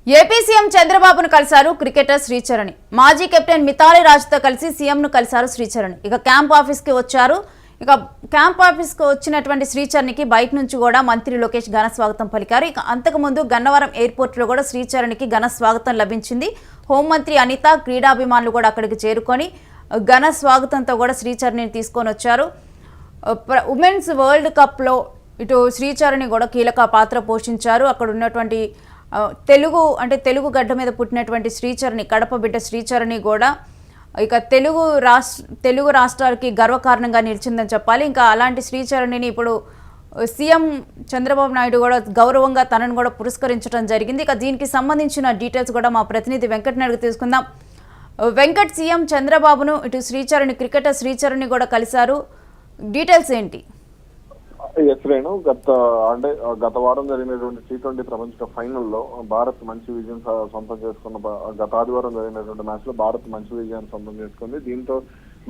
AP CM చంద్రబాబును కలిశారు cricketer Sricharani. మాజీ కెప్టెన్ మిథాలీ రాజ్తో కలిసి సీఎంను కలిశారు శ్రీచరణి. ఇక క్యాంప్ ఆఫీస్కి వచ్చారు. క్యాంప్ ఆఫీస్కి వచ్చినటువంటి శ్రీచరణికి బయట నుంచి కూడా మంత్రి లోకేష్ ఘన స్వాగతం పలికారు. ఇక అంతకుముందు గన్నవరం ఎయిర్పోర్ట్లో కూడా శ్రీచరణికి ఘన స్వాగతం లభించింది. హోంమంత్రి అనిత, క్రీడాభిమానులు కూడా అక్కడికి చేరుకొని ఘన స్వాగతంతో కూడా శ్రీచరణిని తీసుకొని వచ్చారు. ఉమెన్స్ వరల్డ్ కప్లో ఇటు శ్రీచరణి కూడా కీలక పాత్ర పోషించారు. అక్కడ ఉన్నటువంటి తెలుగు గడ్డ మీద పుట్టినటువంటి శ్రీచరణి, కడప బిడ్డ శ్రీచరణి కూడా ఇక తెలుగు రాష్ట్రాలకి గర్వకారణంగా నిలిచిందని చెప్పాలి. ఇంకా అలాంటి శ్రీచరణిని ఇప్పుడు సీఎం చంద్రబాబు నాయుడు కూడా గౌరవంగా తనను కూడా పురస్కరించడం జరిగింది. ఇక దీనికి సంబంధించిన డీటెయిల్స్ కూడా మా ప్రతినిధి వెంకట్ నాయుడు తీసుకుందాం. వెంకట్, సీఎం చంద్రబాబును ఇటు శ్రీచరణి, క్రికెటర్ శ్రీచరణి కూడా కలిశారు. డీటెయిల్స్ ఏంటి? రేణు, గత వారం జరిగినటువంటి T20 ప్రపంచ కప్ ఫైనల్లో భారత్ మంచి విజయం సొంతం చేసుకున్న గత ఆదివారం జరిగినటువంటి మ్యాచ్ లో భారత్ మంచి విజయాన్ని సొంతం చేసుకుంది. దీంతో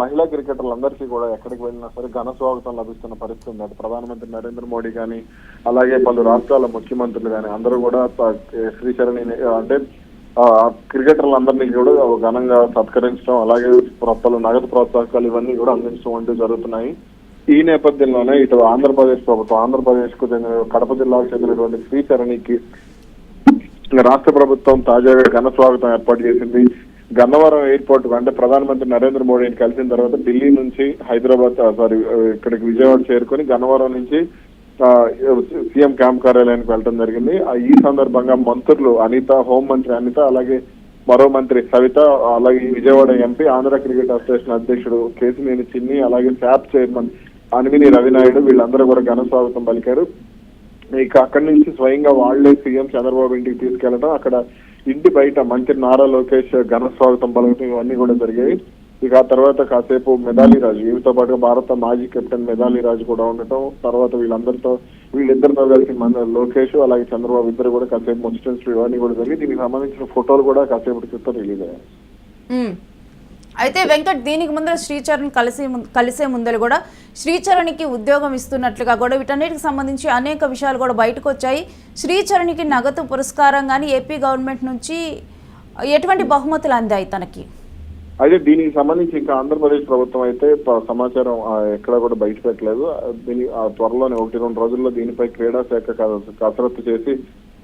మహిళా క్రికెటర్లందరికీ కూడా ఎక్కడికి వెళ్ళినా సరే ఘన స్వాగతం లభిస్తున్న పరిస్థితి ఉంది. అటు ప్రధానమంత్రి నరేంద్ర మోడీ కానీ, అలాగే పలు రాష్ట్రాల ముఖ్యమంత్రులు కానీ అందరూ కూడా శ్రీచరణి క్రికెటర్లందరినీ కూడా ఘనంగా సత్కరించడం, అలాగే పలు నగదు ప్రోత్సాహకాలు ఇవన్నీ కూడా అందించడం వంటివి జరుగుతున్నాయి. ఈ నేపథ్యంలోనే ఇటు ఆంధ్రప్రదేశ్ ప్రభుత్వం, ఆంధ్రప్రదేశ్ కు చెందిన కడప జిల్లాకు చెందినటువంటి శ్రీచరణికి రాష్ట్ర ప్రభుత్వం తాజాగా ఘన స్వాగతం ఏర్పాటు చేసింది. గన్నవరం ఎయిర్పోర్ట్ అంటే ప్రధానమంత్రి నరేంద్ర మోడీని కలిసిన తర్వాత ఢిల్లీ నుంచి ఇక్కడికి విజయవాడ చేరుకొని గన్నవరం నుంచి సీఎం క్యాంప్ కార్యాలయానికి వెళ్ళడం జరిగింది. ఈ సందర్భంగా మంత్రులు అనిత, హోంమంత్రి అనిత, అలాగే మరో మంత్రి సవిత, అలాగే Vijayawada MP, Andhra cricket association అధ్యక్షుడు కేసినేని చిన్ని, అలాగే శాప్ చైర్మన్ అనిమిని రవినాయుడు వీళ్ళందరూ కూడా ఘన స్వాగతం పలికారు. ఇక అక్కడి నుంచి స్వయంగా వాళ్లే సీఎం చంద్రబాబు ఇంటికి తీసుకెళ్లడం, అక్కడ ఇంటి బయట మంత్రి నారా లోకేష్ ఘన స్వాగతం పలకటం ఇవన్నీ కూడా జరిగాయి. ఇక ఆ తర్వాత కాసేపు మిథాలీ రాజ్, వీటితో పాటుగా భారత మాజీ కెప్టెన్ మిథాలీ రాజ్ కూడా ఉండటం, తర్వాత వీళ్ళిద్దరితో కలిసి లోకేష్ అలాగే చంద్రబాబు ఇద్దరు కూడా కాసేపు ముచ్చటన్స్ ఇవన్నీ కూడా జరిగి దీనికి సంబంధించిన ఫోటోలు కూడా కాసేపటి క్రితం రిలీజ్ అయ్యాయి. అయితే వెంకట్, దీనికి ముందర శ్రీచరణ్ కలిసే ముందర కూడా శ్రీచరణికి ఉద్యోగం ఇస్తున్నట్లుగా కూడా వీటన్నిటికి సంబంధించి అనేక విషయాలు కూడా బయటకు వచ్చాయి. శ్రీచరణికి నగదు పురస్కారం కానీ ఏపీ గవర్నమెంట్ నుంచి ఎటువంటి బహుమతులు అందాయి తనకి? అయితే దీనికి సంబంధించి ఇంకా ఆంధ్రప్రదేశ్ ప్రభుత్వం అయితే సమాచారం ఎక్కడా కూడా బయట పెట్టలేదు. త్వరలోనే 1-2 రోజుల్లో దీనిపై క్రీడా శాఖ కసరత్తు చేసి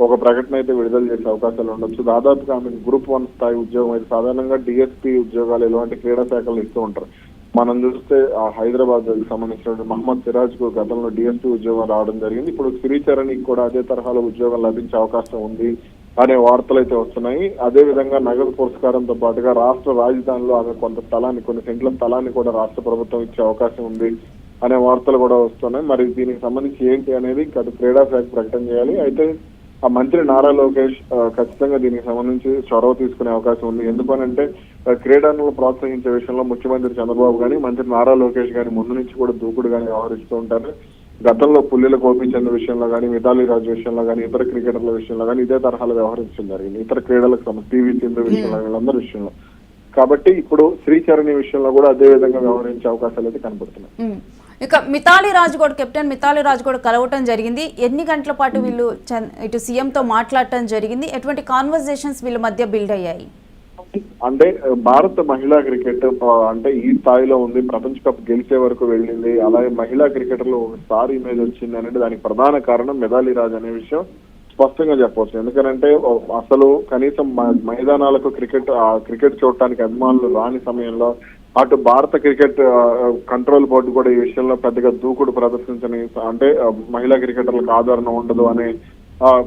ఒక ప్రకటన అయితే విడుదల చేసే అవకాశాలు ఉండొచ్చు. దాదాపుగా ఆమె గ్రూప్ 1 స్థాయి ఉద్యోగం అయితే సాధారణంగా డిఎస్పీ ఉద్యోగాలు ఇలాంటి క్రీడా శాఖలు ఇస్తూ ఉంటారు. మనం చూస్తే హైదరాబాద్ సంబంధించిన మహమ్మద్ సిరాజ్ కు గతంలో డిఎస్పీ ఉద్యోగం రావడం జరిగింది. ఇప్పుడు శ్రీచరణికి కూడా అదే తరహాలో ఉద్యోగం లభించే అవకాశం ఉంది అనే వార్తలు అయితే వస్తున్నాయి. అదే విధంగా నగదు పురస్కారంతో పాటుగా రాష్ట్ర రాజధానిలో ఆమె కొన్ని సెంట్ల స్థలాన్ని కూడా రాష్ట్ర ప్రభుత్వం ఇచ్చే అవకాశం ఉంది అనే వార్తలు కూడా వస్తున్నాయి. మరి దీనికి సంబంధించి ఏంటి అనేది క్రీడా శాఖ ప్రకటన చేయాలి. అయితే ఆ మంత్రి నారా లోకేష్ ఖచ్చితంగా దీనికి సంబంధించి చొరవ తీసుకునే అవకాశం ఉంది. ఎందుకనంటే క్రీడలను ప్రోత్సహించే విషయంలో ముఖ్యమంత్రి చంద్రబాబు గానీ, మంత్రి నారా లోకేష్ గానీ ముందు నుంచి కూడా దూకుడుగానే వ్యవహరిస్తూ ఉంటారు. గతంలో పుల్లెల గోపీచంద్ విషయంలో కానీ, మిథాలీ రాజ్ విషయంలో కానీ, ఇతర క్రికెటర్ల విషయంలో కానీ ఇదే తరహాలో వ్యవహరించడం జరిగింది. ఇతర క్రీడలకు పివి సింధు విషయంలో, వీళ్ళందరి విషయంలో. కాబట్టి ఇప్పుడు శ్రీచరణి విషయంలో కూడా అదే విధంగా వ్యవహరించే అవకాశాలు అయితే కనబడుతున్నాయి. ఇక మిథాలీ రాజ్ కూడా, కెప్టెన్ మిథాలీ రాజ్ కూడా కలవటం జరిగింది. ఎన్ని గంటల పాటు వీళ్ళు ఇటు సీఎంతో మాట్లాడటం జరిగింది? ఎటువంటి కాన్వర్జేషన్స్ వీళ్ళ మధ్య బిల్డ్ అయ్యాయి? అంటే భారత మహిళా క్రికెట్ అంటే ఈ స్థాయిలో ఉంది, ప్రపంచ కప్ గెలిచే వరకు వెళ్ళింది, అలాగే మహిళా క్రికెటర్ లో ఒక స్టార్ ఇమేజ్ వచ్చింది అనేది దానికి ప్రధాన కారణం మిథాలీ రాజ్ అనే విషయం స్పష్టంగా చెప్పవచ్చు. ఎందుకంటే అసలు కనీసం మైదానాలకు క్రికెట్ చూడటానికి అభిమానులు రాని సమయంలో అటు భారత క్రికెట్ కంట్రోల్ బోర్డు కూడా ఈ విషయంలో పెద్దగా దూకుడు ప్రదర్శించని, అంటే మహిళా క్రికెటర్లకు ఆదరణ ఉండదు అనే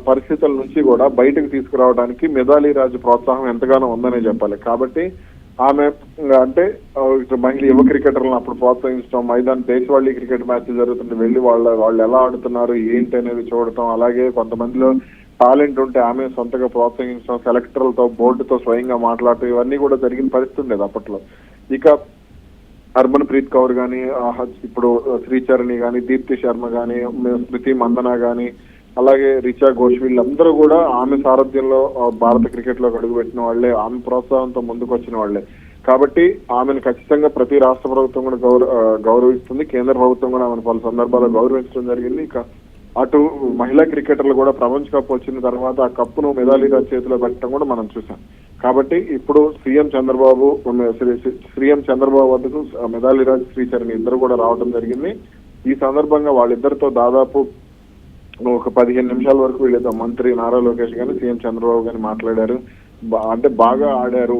పరిస్థితుల నుంచి కూడా బయటకు తీసుకురావడానికి మిథాలీ రాజ్ ప్రోత్సాహం ఎంతగానో ఉందనే చెప్పాలి. కాబట్టి ఆమె అంటే మహిళ యువ క్రికెటర్లను అప్పుడు ప్రోత్సహించడం, దేశవాళీ క్రికెట్ మ్యాచ్ జరుగుతుంది, వెళ్ళి వాళ్ళు ఎలా ఆడుతున్నారు ఏంటి అనేది చూడటం, అలాగే కొంతమందిలో టాలెంట్ ఉంటే ఆమె సొంతగా ప్రోత్సహించడం, సెలెక్టర్లతో బోర్డుతో స్వయంగా మాట్లాడటం ఇవన్నీ కూడా జరిగిన పరిస్థితి ఉండేది అప్పట్లో. ఇక హర్మన్ ప్రీత్ కౌర్ గానీ, ఇప్పుడు శ్రీచరణి గానీ, దీప్తి శర్మ గానీ, స్మృతి మందన గానీ, అలాగే రిచా ఘోష్ వీళ్ళందరూ కూడా ఆమె సారథ్యంలో భారత క్రికెట్ లో అడుగుపెట్టిన వాళ్లే, ఆమె ప్రోత్సాహంతో ముందుకు వచ్చిన వాళ్లే. కాబట్టి ఆమెను ఖచ్చితంగా ప్రతి రాష్ట్ర ప్రభుత్వం కూడా గౌరవిస్తుంది, కేంద్ర ప్రభుత్వం కూడా ఆమెను పలు సందర్భాల్లో గౌరవించడం జరిగింది. ఇక అటు మహిళా క్రికెటర్లు కూడా ప్రపంచ కప్ వచ్చిన తర్వాత ఆ కప్పును మిథాలీ రాజ్ చేతిలో పెట్టడం కూడా మనం చూసాం. కాబట్టి ఇప్పుడు సీఎం చంద్రబాబు వద్దకు మిథాలీ రాజ్ శ్రీచరణ్ ఇద్దరు కూడా రావడం జరిగింది. ఈ సందర్భంగా వాళ్ళిద్దరితో దాదాపు ఒక 15 నిమిషాల వరకు వీళ్ళతో మంత్రి నారా లోకేష్ గాని సీఎం చంద్రబాబు గాని మాట్లాడారు. అంటే బాగా ఆడారు,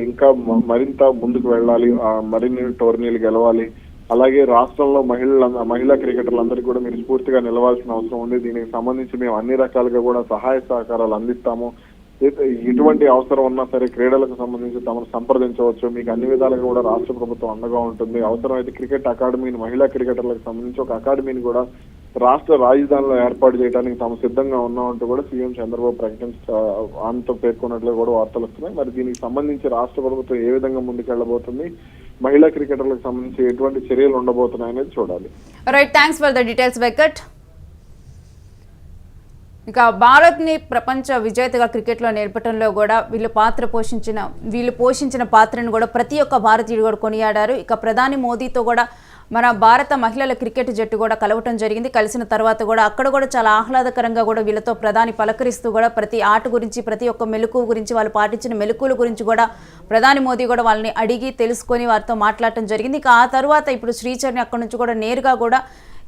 ఇంకా మరింత ముందుకు వెళ్ళాలి, మరిన్ని టోర్నీలు గెలవాలి, అలాగే రాష్ట్రంలో మహిళా క్రికెటర్లందరికీ కూడా మీరు స్ఫూర్తిగా నిలవాల్సిన అవసరం ఉంది. దీనికి సంబంధించి మేము అన్ని రకాలుగా కూడా సహాయ సహకారాలు అందిస్తాము. ఎటువంటి అవసరం ఉన్నా సరే క్రీడలకు సంబంధించి తమను సంప్రదించవచ్చు. మీకు అన్ని విధాలుగా కూడా రాష్ట్ర ప్రభుత్వం అండగా ఉంటుంది. అవసరమైతే క్రికెట్ అకాడమీని, మహిళా క్రికెటర్లకు సంబంధించి ఒక అకాడమీని కూడా రాష్ట్ర రాజధానిలో ఏర్పాటు చేయడానికి తాము సిద్ధంగా ఉన్నామంటూ కూడా సీఎం చంద్రబాబు ఆమెతో పేర్కొన్నట్లు కూడా వార్తలు వస్తున్నాయి. మరి దీనికి సంబంధించి రాష్ట్ర ప్రభుత్వం ఏ విధంగా ముందుకెళ్లబోతుంది, మహిళా క్రికెటర్లకు సంబంధించి ఎటువంటి చర్యలు ఉండబోతున్నాయనేది చూడాలి. Right, thanks for the details Venkat. ఇక భారత్ని ప్రపంచ విజేతగా క్రికెట్లో నేర్పడంలో కూడా వీళ్ళు పోషించిన పాత్రను కూడా ప్రతి ఒక్క భారతీయుడు కూడా కొనియాడారు. ఇక ప్రధాని మోదీతో కూడా మన భారత మహిళల క్రికెట్ జట్టు కూడా కలవటం జరిగింది. కలిసిన తర్వాత కూడా అక్కడ కూడా చాలా ఆహ్లాదకరంగా కూడా వీళ్ళతో ప్రధాని పలకరిస్తూ కూడా ప్రతి ఆట గురించి, ప్రతి ఒక్క మెలకువ గురించి, వాళ్ళు పాటించిన మెలకువల గురించి కూడా ప్రధాని మోదీ కూడా వాళ్ళని అడిగి తెలుసుకొని వారితో మాట్లాడటం జరిగింది. ఇక ఆ తర్వాత ఇప్పుడు శ్రీచరణ్ అక్కడి నుంచి కూడా నేరుగా కూడా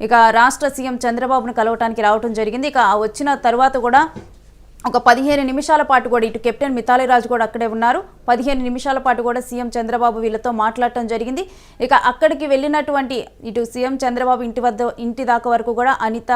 ఇక రాష్ట్ర సీఎం చంద్రబాబును కలవటానికి రావటం జరిగింది. ఇక వచ్చిన తర్వాత కూడా ఒక 15 నిమిషాల పాటు కూడా ఇటు కెప్టెన్ మిథాలీ రాజ్ కూడా అక్కడే ఉన్నారు. 15 నిమిషాల పాటు కూడా సీఎం చంద్రబాబు వీళ్ళతో మాట్లాడటం జరిగింది. ఇక అక్కడికి వెళ్ళినటువంటి ఇటు సీఎం చంద్రబాబు ఇంటి దాకా వరకు కూడా అనిత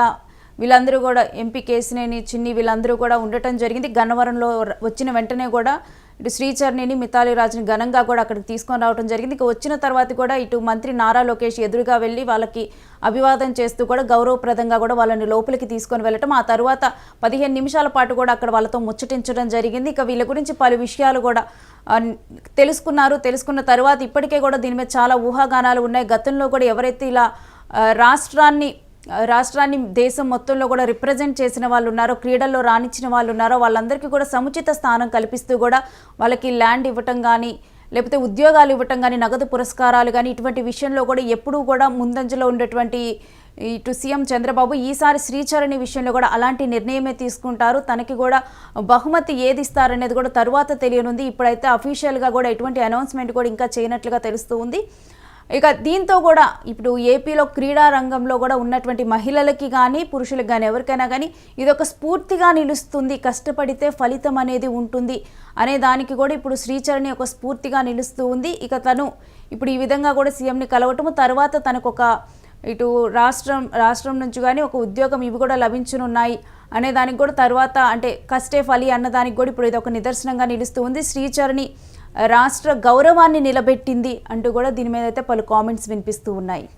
వీళ్ళందరూ కూడా, ఎంపీ కేసినేని, చిన్ని వీళ్ళందరూ కూడా ఉండటం జరిగింది. గన్నవరంలో వచ్చిన వెంటనే కూడా ఇటు శ్రీచరణిని, మిథాలీ రాజ్ని ఘనంగా కూడా అక్కడికి తీసుకొని రావడం జరిగింది. ఇక వచ్చిన తర్వాత కూడా ఇటు మంత్రి నారా లోకేష్ ఎదురుగా వెళ్ళి వాళ్ళకి అభివాదం చేస్తూ కూడా గౌరవప్రదంగా కూడా వాళ్ళని లోపలికి తీసుకొని వెళ్ళటం, ఆ తర్వాత 15 నిమిషాల పాటు కూడా అక్కడ వాళ్ళతో ముచ్చటించడం జరిగింది. ఇక వీళ్ళ గురించి పలు విషయాలు కూడా తెలుసుకున్న తర్వాత ఇప్పటికే కూడా దీని మీద చాలా ఊహాగానాలు ఉన్నాయి. గతంలో కూడా ఎవరైతే ఇలా రాష్ట్రాన్ని దేశం మొత్తంలో కూడా రిప్రజెంట్ చేసిన వాళ్ళు ఉన్నారో, క్రీడల్లో రాణించిన వాళ్ళు ఉన్నారో వాళ్ళందరికీ కూడా సముచిత స్థానం కల్పిస్తూ కూడా వాళ్ళకి ల్యాండ్ ఇవ్వటం కానీ, లేకపోతే ఉద్యోగాలు ఇవ్వటం కానీ, నగదు పురస్కారాలు కానీ, ఇటువంటి విషయంలో కూడా ఎప్పుడూ కూడా ముందంజలో ఉండేటువంటి ఇటు సీఎం చంద్రబాబు ఈసారి శ్రీచరణి విషయంలో కూడా అలాంటి నిర్ణయమే తీసుకుంటారు. తనకి కూడా బహుమతి ఏది ఇస్తారనేది కూడా తరువాత తెలియనుంది. ఇప్పుడైతే అఫీషియల్గా కూడా ఎటువంటి అనౌన్స్మెంట్ కూడా ఇంకా చేయనట్లుగా తెలుస్తూ ఉంది. ఇక దీంతో కూడా ఇప్పుడు ఏపీలో క్రీడా రంగంలో కూడా ఉన్నటువంటి మహిళలకి కానీ, పురుషులకు కానీ, ఎవరికైనా కానీ ఇది ఒక స్ఫూర్తిగా నిలుస్తుంది. కష్టపడితే ఫలితం అనేది ఉంటుంది అనే దానికి కూడా ఇప్పుడు శ్రీచరణి ఒక స్ఫూర్తిగా నిలుస్తూ ఉంది. ఇక తను ఇప్పుడు ఈ విధంగా కూడా సీఎంని కలవటము, తర్వాత తనకు ఒక ఇటు రాష్ట్రం నుంచి కానీ ఒక ఉద్యోగం ఇవి కూడా లభించనున్నాయి అనే దానికి కూడా తర్వాత అంటే కష్టే ఫలి అన్నదానికి కూడా ఇప్పుడు ఇది ఒక నిదర్శనంగా నిలుస్తూ ఉంది. శ్రీచరణి రాష్ట్ర గౌరవాన్ని నిలబెట్టింది అంటూ కూడా దీని మీద అయితే పలు కామెంట్స్ వినిపిస్తూ ఉన్నాయి.